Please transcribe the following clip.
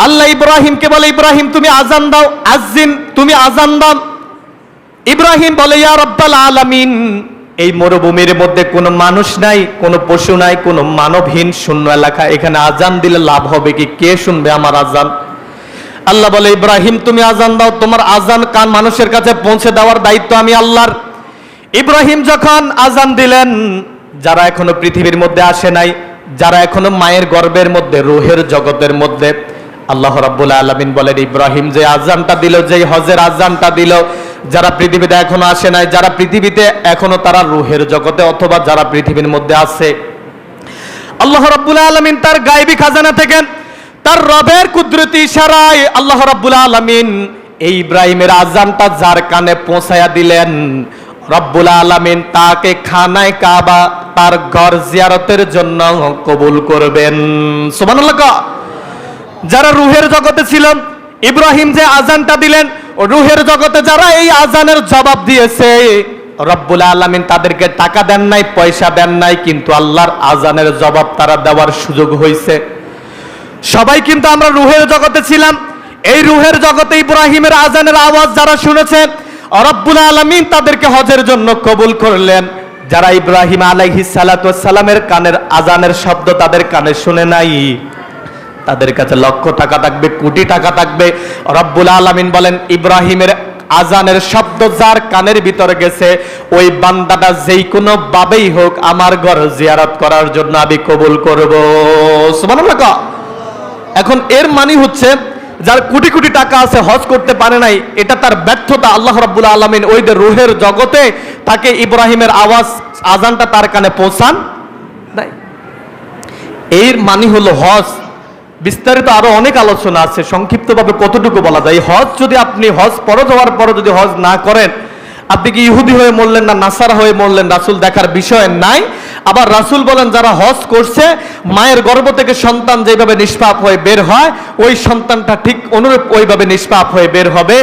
আল্লাহ ইব্রাহিমকে বলে, ইব্রাহিম তুমি আজান দাও, আজ্জিন তুমি আজান দাও। ইব্রাহিম বলে, ইয়া রাব্বাল আলামিন, এই মরুভূমির মধ্যে কোনো মানুষ নাই, কোনো পশু নাই, কোনো মানবহীন শূন্য এলাকা, এখানে আজান দিলে লাভ হবে কি? কে শুনবে আমার আজান? আল্লাহ বলে, ইব্রাহিম তুমি আজান দাও, তোমার আজান কান মানুষের কাছে পৌঁছে দেওয়ার দায়িত্ব আমি আল্লাহর। ইব্রাহিম যখন আজান দিলেন, যারা এখনো পৃথিবীর মধ্যে আসে নাই, যারা এখনো মায়ের গর্ভের মধ্যে, রূহের জগতের মধ্যে, আল্লাহ রাব্বুল আলামিন বলেন, ইব্রাহিম যে আজানটা দিল, যে হজের আজানটা দিল, যারা পৃথিবীতে এখনো আসে নাই, যারা পৃথিবীতে এখনো তারা রূহের জগতে অথবা যারা পৃথিবীর মধ্যে আছে, আল্লাহ রাব্বুল আলামিন তার গায়বী খাজানা থেকে, তার রবের কুদরতি ইশারায় আল্লাহ রাব্বুল আলামিন এই ইব্রাহিমের আজানটা যার কানে পৌঁছায়া দিলেন, রব্বুল আলামিন তাকে খানায় কাবা, তার ঘর জিয়ারতের জন্য কবুল করবেন। সুবহানাল্লাহ। যারা রূহের জগতে ছিল, ইব্রাহিম যে আজানটা দিলেন, রূহের জগতে যারা এই আজানের জবাব দিয়েছে, রব্বুল আলামিন তাদেরকে টাকা দেন নাই, পয়সা দেন নাই, কিন্তু আল্লাহর আজানের জবাব তারা দেওয়ার সুযোগ হয়েছে। সবাই কিন্তু আমরা রূহের জগতে ছিলাম। এই রূহের জগতে ইব্রাহিমের আজানের আওয়াজ যারা শুনেছে, রব্বুল আলামিন তাদেরকে হজের জন্য কবুল করলেন। যারা ইব্রাহিম আলাইহিস সালাতু ওয়াস সালামের কানের আজানের শব্দ তাদের কানে শুনে নাই, তাদের কাছে লক্ষ টাকা থাকবে, কোটি টাকা থাকবে। রব্বুল আলামিন বলেন, ইব্রাহিমের আজানের শব্দ যার কানের ভিতরে গেছে, ওই বান্দাটা যেই কোনো ভাবেই হোক আমার ঘর জিয়ারত করার জন্য আমি কবুল করব। সুবহানাল্লাহ। এখন এর মানে হচ্ছে, যার কোটি কোটি টাকা আছে হজ করতে পারে নাই, এটা তার ব্যর্থতা। আল্লাহ রাব্বুল আলামিন ওই যে রূহের জগতে তাকে ইব্রাহিমের আওয়াজ, আজানটা তার কানে পৌঁছান নাই। এর মানে হলো হজ। বিস্তারিত আরো অনেক আলোচনা আছে, সংক্ষিপ্তভাবে কতটুকু বলা যায়, হজ যদি আপনি হজ ফরজ হওয়ার পরও যদি হজ না করেন, আপনি কি ইহুদি হয়ে মরলেন না নাসারা হয়ে মরলেন, রাসূল দেখার বিষয় নাই। আবার রাসূল বলেন, যারা হজ করছে, মায়ের গর্ভ থেকে সন্তান যেভাবে নিষ্পাপ হয়ে বের হয়, ওই সন্তানটা ঠিক অনুরূপ ওইভাবে নিষ্পাপ হয়ে বের হবে।